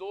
2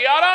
11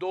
2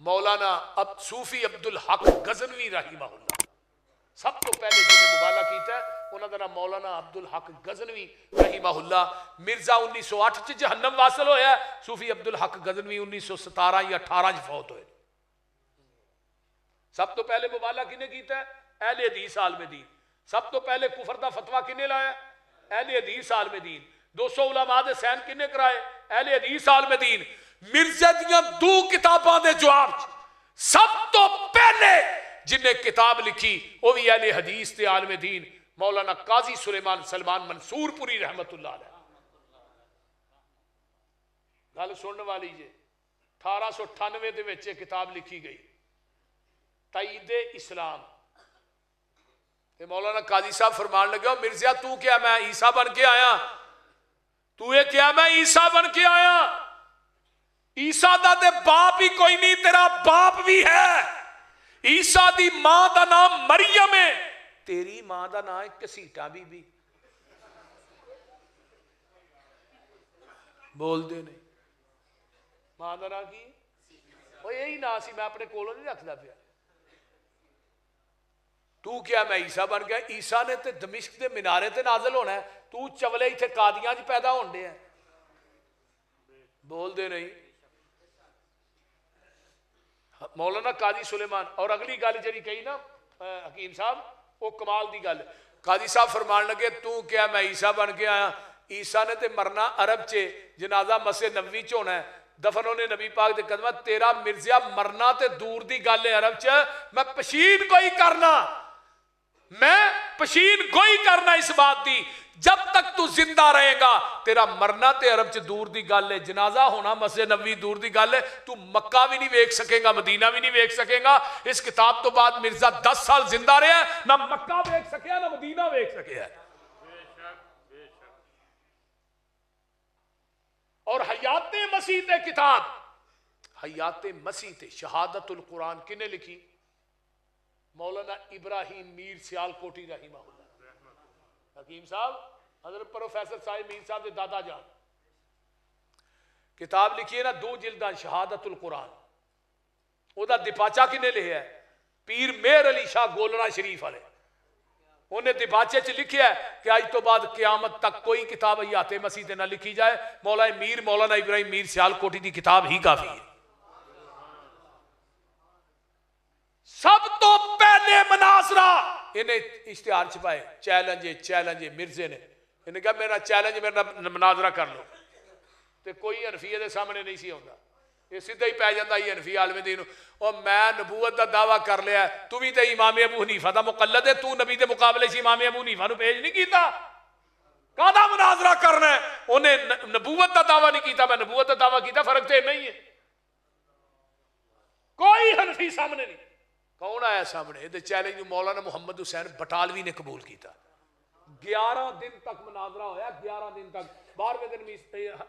مولانا اب صوفی عبد الحق غزنوی رحمہ اللہ سب تو پہلے جنہیں مبالغہ کیتا ہے انہوں نے نام مولانا عبد الحق غزنوی رحمہ اللہ. مرزا 1908 چ جہنم واصل ہویا ہے, صوفی عبد الحق غزنوی 1917 یا 18 چ فوت ہوئے. سب تو پہلے مبالغہ کنے کیتا ہے؟ اہل حدیث عالم دین. سب تو پہلے کفر دا فتویٰ کنے لایا؟ اہل حدیث عالم دین. 200 علماء دے سین کنے کرائے؟ اہل حدیث عالم دین. مرزا دیاں دو کتاباں دے جواب سب تو پہلے جنہیں کتاب لکھی وہ بھی اہل حدیث تے عالم دین مولانا قاضی سلمان منصور پوری رحمت اللہ علیہ. گل سننے والی جی 1898 دے وچ کتاب لکھی گئی تائید اسلام. مولانا قاضی صاحب فرمان لگا مرزا تو کیا میں عیسیٰ بن کے آیا؟ تو یہ کیا میں عیسیٰ بن کے آیا؟ عیسیٰ دا دے باپ ہی کوئی نہیں, تیرا باپ بھی ہے. عیسیٰ دی ماں دا نام مریم ہے, تیری ماں دا نام کسیٹا بی بی. بول دے نہیں ماں دا نام کی وہ یہی نام سی, میں اپنے کولوں نہیں رکھدا پیا. تو کیا میں عیسیٰ بن گیا؟ عیسیٰ نے تے دمشق دے منارے تے نازل ہونا ہے, تو چولے ہی تھے قادیاں جی پیدا ہوندے ہیں. بول دے نہیں مولانا قاضی سلیمان. اور اگلی گل جی کہی نا حکیم صاحب وہ کمال دی گل. قاضی صاحب فرمان لگے تو کیا میں عیسیٰ بن کے آیا؟ عیسیٰ نے تے مرنا عرب چے, جنازہ مسجد نبوی چ ہونا ہے, دفن ہونے نبی پاک دے قدمہ. تیرا مرزا مرنا تے دور دی گل ہے عرب چ, میں پشین کوئی کرنا, میں پشین کوئی کرنا اس بات دی. جب تک تو زندہ رہے گا تیرا مرنا تے عرب چ دور دی گل ہے, جنازہ ہونا مسجد نبوی دور دی گل ہے, تو مکہ بھی نہیں ویکھ سکے گا, مدینہ بھی نہیں ویکھ سکے گا. اس کتاب تو بعد مرزا 10 سال زندہ رہا, نہ مکہ ویکھ سکیا نہ مدینہ ویکھ سکیا. اور حیات مسیح تے کتاب, حیات مسیح تے شہادت القرآن کنے لکھی؟ مولانا ابراہیم میر سیال کوٹی رحمہ اللہ. حکیم صاحب حضرت پروفیسر صاحب میر صاحب دے دادا جان کتاب لکھی ہے نا 2 جلداں شہادت القرآن. او دا دپاچا کنے لکھیا ہے؟ پیر مہر علی شاہ گولڑا شریف والے. انہیں دپاچے چ لکھیا ہے کہ آج تو بعد قیامت تک کوئی کتاب حیات مسیح تے نہ لکھی جائے, مولانا ابراہیم میر سیال کوٹی دی کتاب ہی کافی ہے. سب تو پہلے مناظرہ انہیں اشتہار چھپائے, چیلنج مرزے نے انہیں کہا میرا چیلنج میرا مناظرہ کر لو. تے کوئی حنفیہ دے سامنے نہیں سی ہوندا, یہ سیدھا ہی پہ جاندہ یہ حنفی عالم دین, اور میں نبوت دا دعویٰ کر لیا ہے, تو بھی تے امام ابو حنیفہ دا مقلد ہے, تو نبی دے مقابلے سے امام ابو حنیفہ نو پیش نہیں کیتا, کہاں مناظرہ کرنا ہے؟ انہیں نبوت دا دعویٰ نہیں کیتا, میں نبوت دا دعویٰ کیتا, فرق تے نہیں ہے. کوئی حنفی سامنے نہیں. کون آیا سامنے؟ یہ چیلنج مولانا محمد حسین بٹالوی نے قبول کیتا. 11 دن تک مناظرہ ہویا, 11 دن تک. 12ویں دن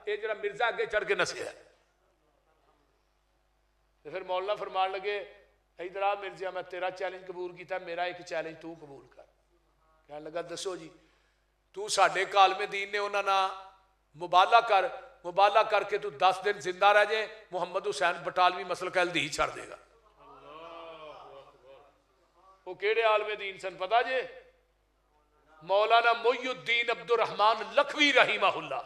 یہ جڑا مرزا اگے چڑھ کے نسیا ہے. پھر مولانا فرمان لگے ادھر آ مرزا, میں تیرا چیلنج قبول کیتا, میرا ایک چیلنج تو قبول کر. کہنے لگا دسو جی. تو ساڈے کالم دین نے انہاں نال مبالغہ کر کے تو 10 دن زندہ رہ جائے, محمد حسین بٹالوی مسلک الدی چھڑ دے گا. وہ کیڑے عالم دین سن پتا جے؟ مولانا محی الدین عبد الرحمن لکھوی رحمہ اللہ.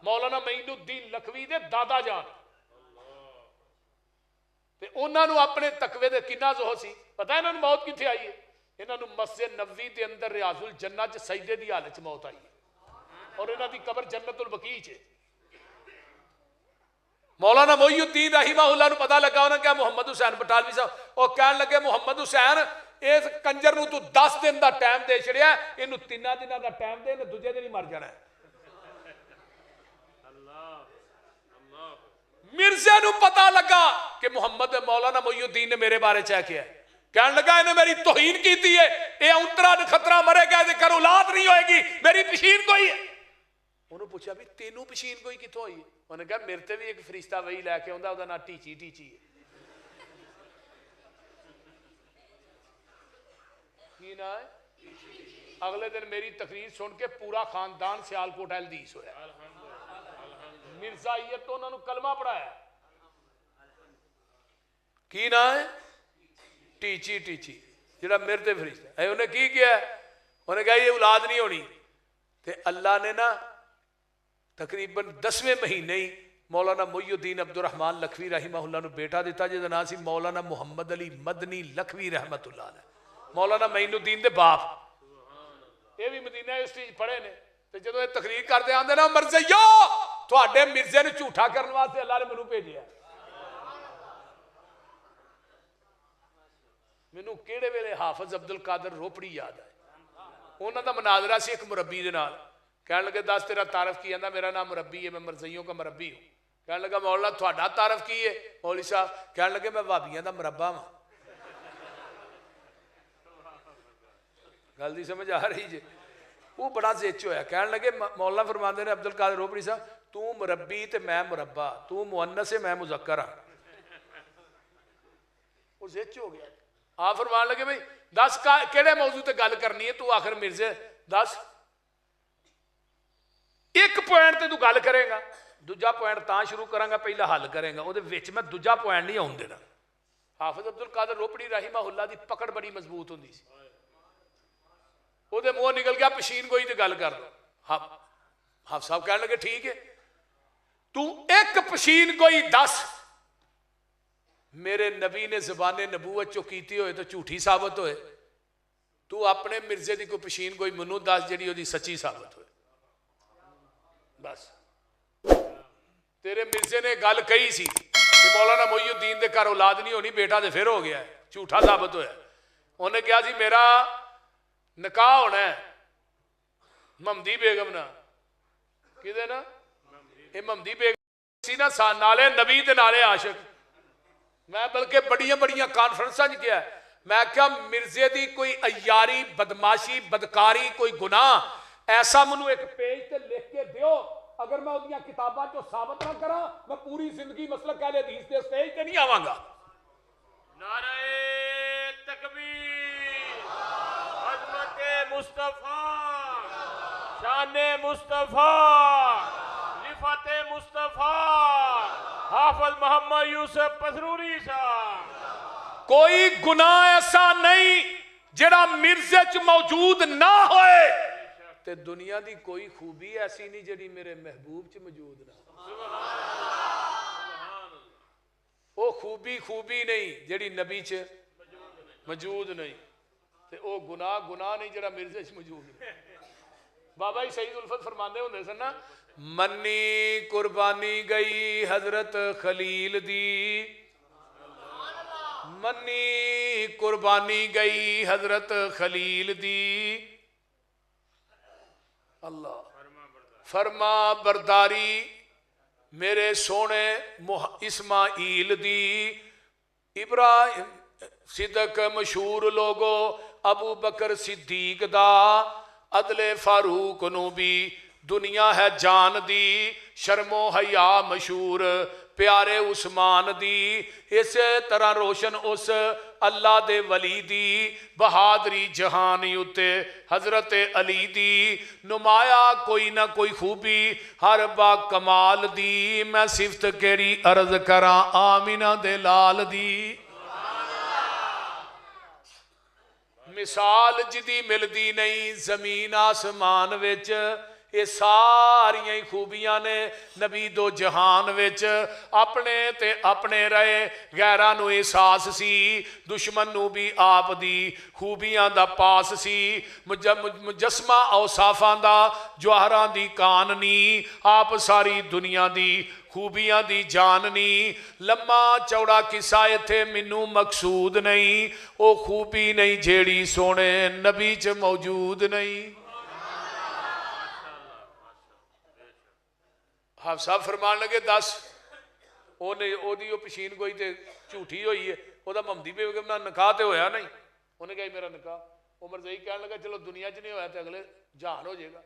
مولانا معین الدین لکھوی دے دادا جان. تے انہاں نو اپنے تقوی دے کنا زہو سی پتہ ہے انہاں نو موت کتھے آئی ہے؟ انہاں نو مسجد نبوی دے اندر ریاض الجنہ چ سجدے دی حالت چ موت آئی ہے, اور انہاں دی قبر جنت البقیع چ. مولانا محی الدین رحمہ اللہ نو پتہ لگا انہاں کہا محمد حسین بٹالوی صاحب, اور کہنے لگے محمد حسین اس کنجر نو تو 10 دن دا ٹائم دے چھڑیا, اینو 3 دناں دا ٹائم دے, انہیں دوجے دن ہی مر جانا ہے. مرزا نو پتہ لگا کہ محمد مولانا محی الدین نے میرے بارے چاہ کیا ہے. کہنے لگا انہیں میری توہین کیتی ہے, اے اونترا خطرہ مرے گا, ذکر اولاد نہیں ہوئے گی, میری پشین کوئی ہے. انہوں پوچھا بھی تینوں پشین کوئی کتوں ہوئی؟ انہوں نے کہا میرے تے بھی ایک فرشتہ وہی لے کے ہوندا, او دا نام ٹیچی ہے. کی نا ہے؟ اگلے دن میری تقریر سن کے پورا خاندان سیالکوٹ الحدیث ہویا. مرزائیت تو انہوں نے کلمہ پڑھایا. کی نا ہے ٹیچی ٹیچی جڑا میرے تے فرشتہ ہے انہیں کی کیا ہے انہیں کہا یہ اولاد نہیں ہونی تے اللہ نے نا تقریباً 10ویں مہینے ہی مولانا محی الدین عبد الرحمن لکھوی رحمہ اللہ نے بیٹا دیتا جہاں نام سی مولانا محمد علی مدنی لکھوی رحمت اللہ علیہ مولانا معین الدین دے باپ یہ بھی مدینہ یونیورسٹی پڑھے نے تے جدوں یہ تقریر کرتے آندے نا مرزیو تواڈے مرزے نے جھوٹا کرن واسطے اللہ نے مینوں بھیجیا مینوں کیڑے ویلے حافظ عبد القادر روپڑی یاد آئے انہاں دا مناظرہ سی ایک مربی دے نال کہنے لگے دس تیرا تعارف کی ہے میرا نام مربی ہے میں مرزیوں کا مربی ہوں کہنے لگا مولانا تھوڑا تعارف کی ہے مولوی صاحب کہنے لگے میں وہابیاں دا مربع ہوں گل دی سمجھ آ رہی جی وہ بڑا زچ ہویا کہنے لگے مولانا فرماندے نے عبد القادر روپڑی صاحب تو مربی تے میں مربع تو مؤنث ہے میں مذکر ہاں وہ زچ ہو گیا آپ فرمان لگے بھائی دس کیڑے موضوع تے گل کرنی ہے تو آخر مرزے دس ایک پوائنٹ تے تو گل کرے گا دوجا پوائنٹ تاں شروع کروں گا پہلا حل کرے گا وہ میں دوجا پوائنٹ نہیں آن دینا حافظ عبد القادر روپڑی رحمہ اللہ دی پکڑ بڑی مضبوط ہوندی سی وہ منہ نکل گیا پشین گوئی تے گل کر دو حافظ صاحب کہنے لگے ٹھیک ہے تو ایک پشین گوئی دس میرے نبی نے زبان نبوت چو کیتی ہوئے تو جھوٹھی ثابت ہوئے تو اپنے مرزے دی کوئی پشین گوئی منو دس جڑی دی سچی ثابت ہوئے بس تیرے مرزے نے گل کہی سی کہ مولانا محی الدین دے گھر اولاد نہیں ہونی بیٹا دے پھر ہو گیا ہے جھوٹا ثابت ہویا انہیں کہا سی میرا نکاح ہونا ہے ممدی بیگم نا کدے نا یہ ممدی بیگم سی نا نالے نبی تے نالے عاشق میں بلکہ بڑیاں بڑیاں کانفرنساں کیا ہے میں کیا مرزے دی کوئی عیاری بدماشی بدکاری کوئی گناہ ایسا منو ایک پیج تے لکھ کے دیو اگر میں انہی کتاباں جو ثابت نہ کرا میں پوری زندگی مسلک اہل حدیث دے سٹیج تے نہیں آواں گا نعرہ تکبیر عظمت مصطفیٰ شان مصطفیٰ رفعت مصطفیٰ حافظ محمد یوسف پسروری صاحب کوئی گناہ ایسا نہیں جڑا مرزے چ موجود نہ ہوئے تے دنیا دی کوئی خوبی ایسی نہیں جڑی میرے محبوب چ موجود نہ وہ خوبی نہیں جڑی نبی چ موجود نہیں تے او گناہ نہیں جڑا مرزے چ موجود نہیں بابا جی سعید الفت فرماندے ہوندے سن نا منی قربانی گئی حضرت خلیل دی منی قربانی گئی حضرت خلیل دی اللہ فرما برداری میرے سونے اسماعیل دی ابراہیم صدق مشہور لوگو ابو بکر صدیق دا عدل فاروق نو بھی دنیا ہے جان دی شرم و حیا مشہور پیارے عثمان دی اسی طرح روشن اس اللہ دے ولی دی بہادری جہانی اتے حضرت علی دی نمایا کوئی نہ کوئی خوبی ہر با کمال دی میں صفت کیڑی عرض کراں آمینہ دے لال دی مثال جدی ملدی نہیں زمین آسمان وچ یہ ساریاں ہی خوبیاں نے نبی دو جہان وچ اپنے تے اپنے رہے غیراں نو احساس سی دشمن نو بھی آپ دی خوبیاں دا پاس سی مجسمہ اوصافاں دا جوہراں دی کاننی آپ ساری دنیا دی خوبیاں دی جاننی لمحہ چوڑا قصہ ایتھے مینوں مقصود نہیں او خوبی نہیں جیڑی سونے نبی چ موجود نہیں حافظ صاحب فرمان لگے دس او پشین گوئی تے جھوٹھی ہوئی ہے او دا ممدی بیگم نال نکاح تے ہویا نہیں انہیں کہا میرا نکاح عمر زئی کہنے لگا چلو دنیا چ نہیں ہویا تے اگلے جہان ہو جائے گا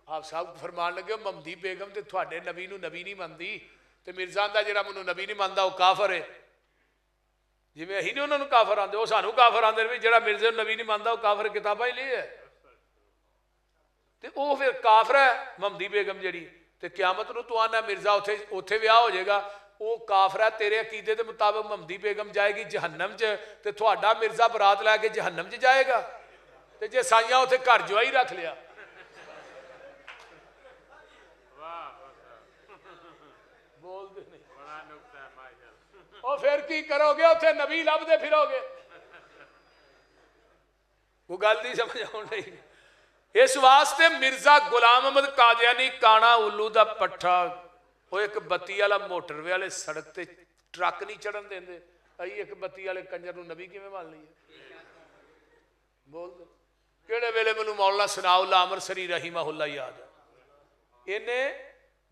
آپ صاحب فرمان لگے ممدی بیگم تے تھوڑے نبی نو نبی نہیں مندی تے مرزا دا جڑا منو نبی نہیں ماندا وہ کافر ہے جی میں ہی نہیں انہوں نے کافر آندے وہ سانو کافر آندے بھی جڑا مرزا نبی نہیں ماندا وہ کافر کتاباں ہی لے ہے تے وہ پھر کافر ہے ممدی بیگم جڑی تے قیامت نو تو آنا مرزا اوتھے ویاہ ہو جائے گا وہ کافر ہے تیرے عقیدے کے مطابق محمدی بیگم جائے گی جہنم چ تے تھوڑا مرزا برات لے کے جہنم چ جائے گا تے جے سائیاں اتنے گھر جوائی رکھ لیا بول دے نہیں اور پھر کی کرو گے اتنے نبی لب دے پھرو گے وہ گل نہیں سمجھ آن رہی اس واسطے مرزا غلام احمد قادیانی کانا الو دا پٹھا وہ ایک بتی والا موٹر وے والے سڑک تے ٹرک نہیں چڑھن دے ائی ایک بتی والے کنجر نو نبی کیویں مان لئیے بول دے کیڑے ویلے مینوں مولانا ثناء اللہ امرسری رحمہ اللہ یاد ہے انہیں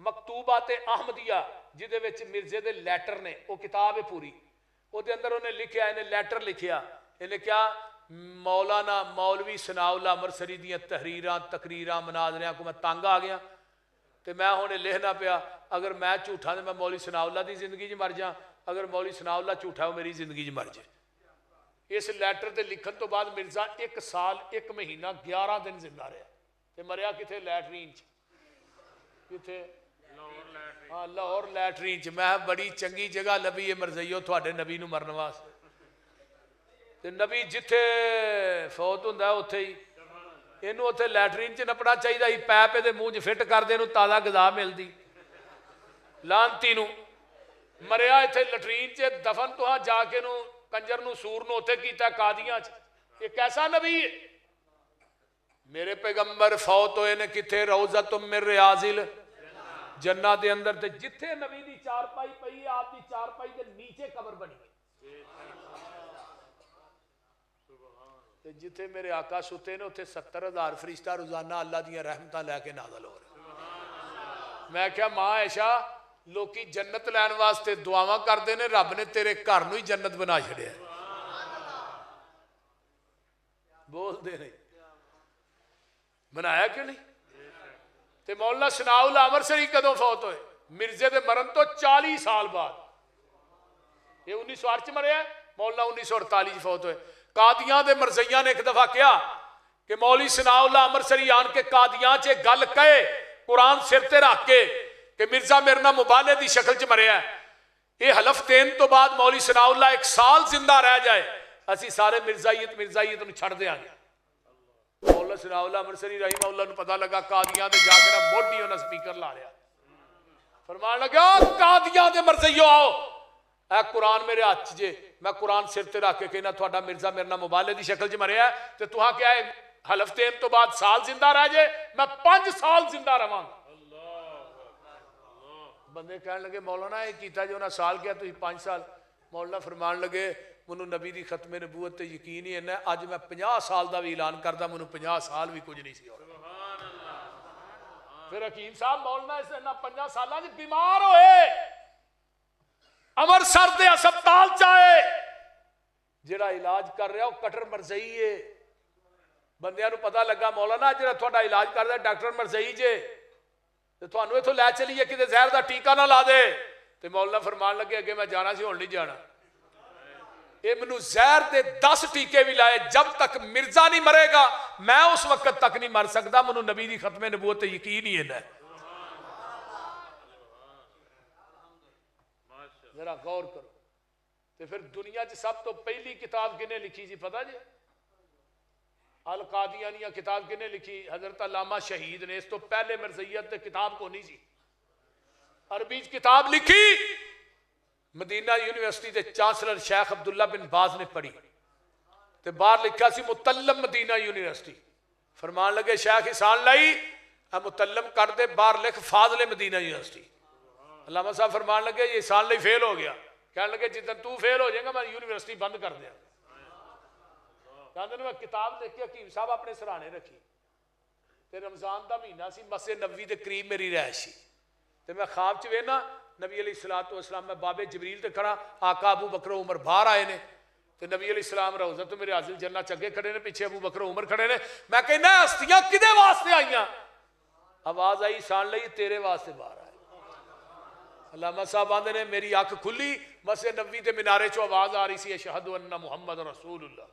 مکتوبات احمدیہ جدے وچ مرزے دے لیٹر نے وہ کتاب ہے پوری وہ دے اندر انہیں لکھیا انہیں لیٹر لکھیا انہیں کیا مولانا مولوی ثناء اللہ امرسری دیاں تحریراں تقریراں مناظریاں کو میں تنگ آ گیا تے میں ہونے لکھنا پیا اگر میں جھوٹا تے میں مولوی ثناء اللہ دی زندگی چ مر جاں اگر مولوی ثناء اللہ جھوٹا وہ میری زندگی چ مر جائے اس لیٹر تے لکھن تو بعد مرزا 1 سال 1 مہینہ 11 دن زندہ رہا تے مریا کتے لیٹرین چ کتے ہاں لاہور لیٹرین چ میں بڑی چنگی جگہ لبھی ہے مرزائیو تھوڑے نبی نو مرن واسطے تے نبی جتھے فوت ہوندا ہے اوتھے ہی اینو اوتھے لیٹرین چ نپنا چاہیدا ہی پیپ دے منہ چ فٹ کر دے نو تازہ غذا ملدی لانتی نو مریا ایتھے لیٹرین چ دفن تو ہاں جا کے نو کنجر نو سور نو اوتھے کیتا قادیاں چ یہ کیسا نبی ہے میرے پیغمبر فوت ہوئے نے کتھے روضۃ من ریاض الجنہ دے اندر تے جتھے نبی دی چارپائی پئی ہے آپ دی چارپائی دے نیچے قبر بنی جتھے میرے آقا ستے نے اتنے 70,000 فرشتہ روزانہ اللہ دیا رحمتاں لے کے نازل ہو رہے میں کیا ماں عائشہ لوکی جنت لین واسطے دعاواں کردے نے رب نے تیرے گھر نو ہی جنت بنا چھڑیا بول دے نہیں بنایا کیوں نہیں تے مولانا ثناء اللہ امرسری کدوں فوت ہوئے مرزے دے مرن تو 40 سال بعد یہ 1908 مرے ہے مولانا 1948 فوت ہوئے قادیاں دے مرزیاں نے ایک دفعہ کیا کہ مولوی ثناء اللہ امرسری آن کے قادیاں چے گل کہے قرآن سر تے رکھ کے کہ مرزا میرے نام مبالے دی شکل چ مریا ہے یہ حلف دین تو بعد مولوی ثناء اللہ 1 سال زندہ رہ جائے اسی سارے مرزائیت نو چھڑ دیا گیا مولانا ثناء اللہ امرسری رحمہ اللہ نو پتہ لگا قادیاں دے جا کے نا موڈی انہاں سپیکر لا لیا فرمان لگا قادیاں دے مرزیو آؤ اے قرآن میرے ہاتھ جے میں قرآن سر تے رکھ کے کہنا تھوڑا مرزا میرے نام مبالے دی شکل چ مریا ہے تے تہاں کیا ہے حلف دین تو بعد سال زندہ رہ جائے میں 5 سال زندہ رہاں بندے کہنے لگے مولانا یہ کیتا جو نہ سال کیا تو 5 سال مولانا فرمان لگے منو نبی دی ختم نبوت تے یقین ہی ہے اج میں 50 سال دا بھی اعلان کردا منو 50 سال بھی کچھ نہیں سی پھر حکیم صاحب مولانا اس نے 5 سالاں وچ بیمار ہوئے امرسر دے ہسپتال چاہے جڑا علاج کر رہا وہ کٹر مرزئی ہے بندیاں نو پتہ لگا مولانا جڑا تھوڑا علاج کر رہا ڈاکٹر مرزئی جے تے تھانوں ایتھوں لے چلیے کتے زہر دا ٹیکا نہ لا دے تے مولانا فرمان لگے اگے میں جانا سی ہن نہیں جانا اے منو زہر دے 10 ٹیکے بھی لائے جب تک مرزا نہیں مرے گا میں اس وقت تک نہیں مر سکتا منو نبی دی ختم نبوت تے یقین ہی ہے ذرا غور کرو تے پھر دنیا چ سب تو پہلی کتاب کنے لکھی سی پتہ جی القادیانیہ کتاب کنے لکھی حضرت علامہ شہید نے اس تو پہلے مرزیت تے کتاب کو نہیں سی عربی کتاب لکھی مدینہ یونیورسٹی تے چانسلر شیخ عبداللہ بن باز نے پڑھی تے باہر لکھا سی متلم مدینہ یونیورسٹی فرمان لگے شیخ احسان لائی متلم کر دے باہر لکھ فاضل مدینہ یونیورسٹی علامہ صاحب فرمان لگے یہ سال نہیں فیل ہو گیا کہنے لگے جتن تو فیل ہو جائے گا میں یونیورسٹی بند کر دیا میں کتاب لکھ کے حکیم صاحب اپنے سرانے رکھی تے رمضان دا مہینہ سی مسجد نبوی دے قریب میری رہائش سی تے میں خواب چ وینا نبی علیہ الصلوۃ والسلام میں بابے جبریل تے کھڑا آقا ابو بکر عمر باہر آئے نے تے نبی علیہ السلام روضہ تو میرے حاضر جنت چگے کھڑے نے پیچھے ابو بکر عمر کھڑے نے میں کہنا ہستیاں کدے واسطے آئیاں آواز آئی سان لئی تیرے واسطے باہر آئے علامہ صاحب آندے نے میری آنکھ کھلی مسجد نبوی دے مینارے چوں آواز آ رہی سی اشہد ان محمد رسول اللہ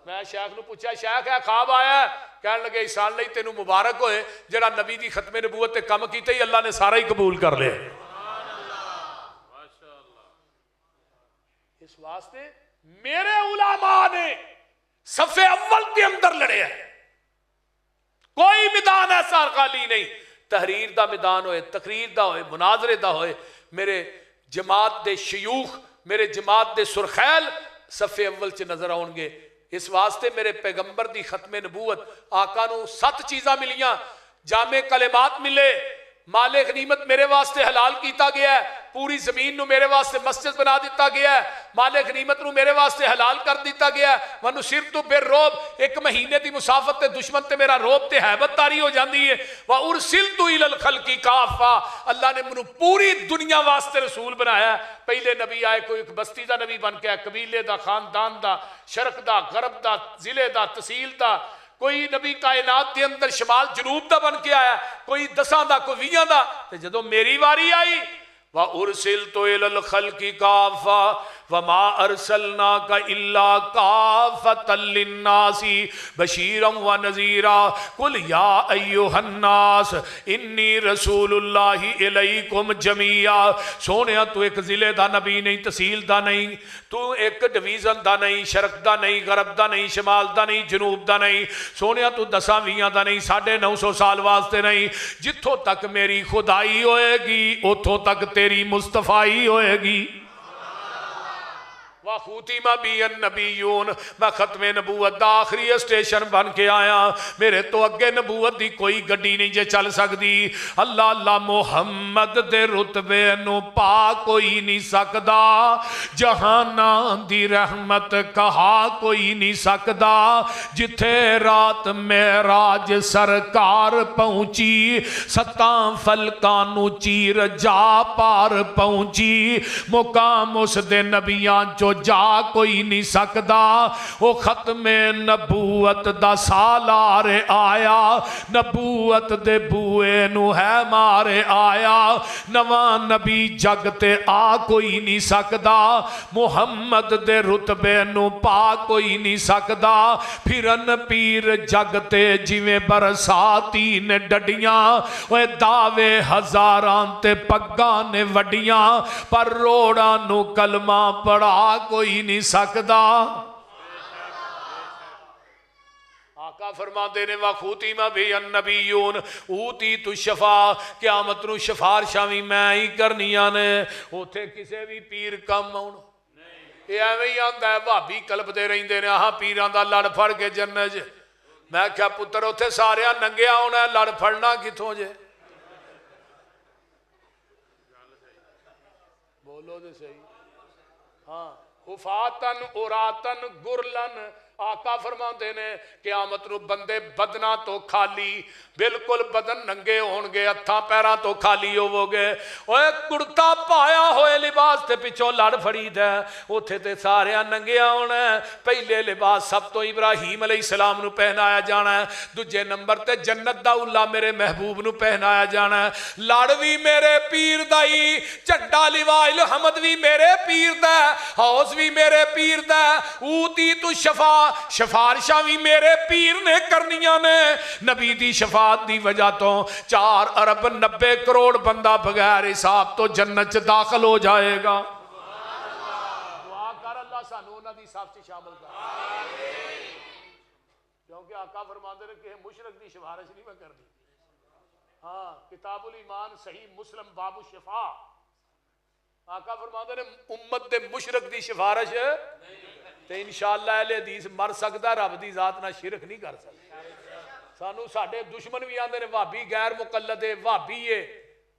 میں شیخ نو پوچھا شیخ ہے خواب آیا ہے کہنے لگے احسان لئی تینوں مبارک ہوئے جڑا نبی دی ختم نبوت تے کم کیتے ہی اللہ نے سارا ہی قبول کر لیا واسطے میرے علماء نے صف اول کے اندر لڑے ہیں. کوئی میدان ایسا خالی نہیں. تحریر دا میدان ہوئے, تقریر دا ہوئے, مناظرے دا ہوئے, میرے جماعت دے شیوخ, میرے جماعت دے سرخیل صف اول چ نظر آؤ گے. اس واسطے میرے پیغمبر دی ختم نبوت آقا نو 7 چیزاں ملیاں. جامع کلمات ملے, مال غنیمت میرے واسطے حلال کیتا گیا ہے, پوری زمین نو میرے واسطے مسجد بنا دیتا گیا ہے, مال غنیمت نو میرے واسطے حلال کر دیتا گیا ہے. وَنُصِرْتُ بِالرُّعْبِ, ایک مہینے دی مسافت تے دشمن تے میرا روب تے حیبت تاری ہو جاندی ہے. وَأُرْسِلْتُ إِلَى الْخَلْقِ كَافَّةً, اللہ نے منو پوری دنیا واسطے رسول بنایا ہے. پہلے نبی آئے, کوئی ایک بستی دا نبی بن کے آئے, قبیلے دا, خاندان دا, شرق دا, غرب دا, ضلع دا, تحصیل دا. کوئی نبی کائنات کے اندر شمال جنوب دا بن کے آیا, کوئی 10 دا, کوئی 20 دا. تے جدوں میری واری آئی, وَأُرْسِلْتُ إِلَى الْخَلْقِ كَافَّةً وَمَا أَرْسَلْنَاكَ إِلَّا كَافَّةً لِلنَّاسِ بَشِيرًا وَنَذِيرًا قُلْ يَا أَيُّهَا النَّاسُ إِنِّي رَسُولُ اللَّهِ إِلَيْكُمْ جَمِيعًا. سونیا تو ایک ضلع دا نبی نہیں, تحصیل دا نہیں, تو ایک ڈویژن دا نہیں, شرق دا نہیں, غرب دا نہیں, شمال دا نہیں, جنوب دا نہیں. سونیا تو 10-20 دا نہیں, 950 سال واسطے نہیں. جتھوں تک میری خدائی ہوئے گی اتھوں تک تیری مصطفائی ہوئے گی. وَخُوتِمَ بِيَ النَّبِيُّونَ, میں ختم نبوت دا آخری اسٹیشن بن کے آیا. میرے تو اگے نبوت دی کوئی گڈی نہیں جے چل سکتی. اللہ اللہ محمد دے رتبے نو پا کوئی نہیں سکدا, جہاناں دی رحمت کہا کوئی نہیں سکدا. جتھے رات معراج سرکار پہنچی, 7 فلکاں نو چیر جا پار پہنچی. مقام اس دے نبیاں چو جا کوئی نہیں سکدا. وہ ختم نبوت دا سالار آیا, نبوت دے بوئے نو ہے مارے آیا. نواں نبی جگ تے آ کوئی نہیں سکدا, محمد دے رتبے نو پا کوئی نہیں سکدا. پھرن پیر جگ تے جویں برساتی نے ڈڈیاں, وہ دعوے ہزاراں تے پگاں نے وڈیاں, پر روڑاں نو کلمہ پڑھا کوئی نہیں سکدا. آقا فرماتے نے وَخُوتِمَ بِهِ النَّبِيُّونَ أُوتِيتُ الشَّفَاعَةَ, قیامت نو شفارشاں وی میں ہی کرنیاں نے. اوتھے کسے بھی پیر کم آؤن. یہ ایویں ہی آندا ہے بھابی کلب دے رہندے نے, ہاں پیراں دا لڑ پھڑ کے جنت. میں کیا پتر اوتھے سارے ننگیا ہونا ہے, لڑ پھڑنا کتھوں جے؟ بولو دے صحیح. ہاں خفاتن اوراتن گرلن, آقا فرماتے نے قیامت نو بندے بدنا تو خالی, بالکل بدن ننگے ہونگے, ہتھاں پیراں تو خالی ہوو گے. اوے کرتا پایا ہوئے لباس تے پچھوں لڑ پھڑی دے, اوتھے تے سارے ننگیا ہونا ہے. پہلے لباس سب تو ابراہیم علیہ السلام نو پہنایا جانا ہے, دوجے نمبر تے جنت دا اللہ میرے محبوب نو پہنایا جانا ہے. لڑ بھی میرے پیر دائی, جھنڈا لوا الحمد بھی میرے پیر دا, حوض بھی میرے پیر دا. اوتی تو شفارشاں بھی میرے پیر نے کرنیاں نے. نبی دی شفاعت دی وجہ تو 4 ارب 90 کروڑ بندہ بغیر حساب تو جنت چ داخل ہو جائے گا. دعا کر اللہ سانو انہاں دی صف چ شامل کر. کیونکہ آقا فرماندے نے کہ مشرک دی سفارش نہیں میں کرنی. ہاں کتاب الایمان صحیح مسلم باب الشفاء, آقا فرماندے نے امت دے مشرک دی سفارش تے انشاءاللہ اہل حدیث مر سکدا, رب دی ذات نہ شرک نہیں کر سکتا. سانو ساڈے دشمن بھی آندے نے وہابی غیر مقلد ہے, وہابی ہے,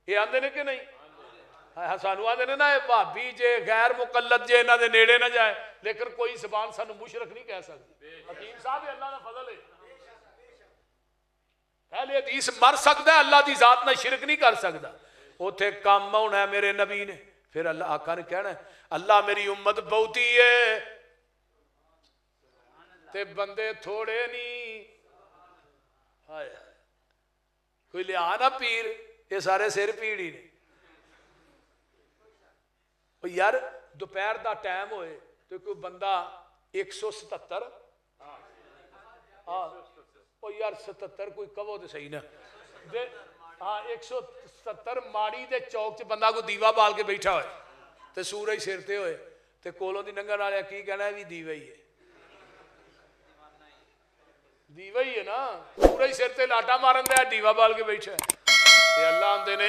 یہ آندے نے کہ نہیں؟ سانو آندے نے نا وہابی جے غیر مقلد جے انہاں دے نیڑے نہ جائے, لیکن کوئی زبان سانو مشرک نہیں کہہ سکتی. حکیم صاحب ہے, اللہ دا فضل ہے. اہل حدیث مر سکدا ہے, اللہ دی ذات نہ شرک نہیں کر سکدا. اوتھے کام ہونا ہے میرے نبی نے. پھر اللہ آقا نے کہنا ہے اللہ میری امت بہتی ہے تے بندے تھوڑے نہیں. کوئی لیا نا پیر, یہ سارے سر پیڑی نے. یار دوپہر دا ٹائم ہوئے تو کوئی بندہ 177 یار 77 کوئی کہو تو صحیح نا, ہاں 170 ماڑی دے چوک چ بندہ کو دیوا بال کے بیٹھا ہوئے تے سورج سر تے ہوئے, ਤੇ ਕੋਲੋਂ ਦੀ ਲੰਘਣ ਵਾਲਿਆ ਕੀ ਕਹਿਣਾ ਵੀ ਦੀਵਾ ਹੀ ਹੈ, ਦੀਵਾ ਹੀ ਹੈ ਨਾ, ਪੂਰਾ ਹੀ ਸਿਰ ਤੇ ਲਾਟਾ ਮਾਰਨ ਦਿਆ ਦੀਵਾ ਬਾਲ ਕੇ ਬੈਠਾ। ਤੇ ਅੱਲਾਹ ਆਂਦੇ ਨੇ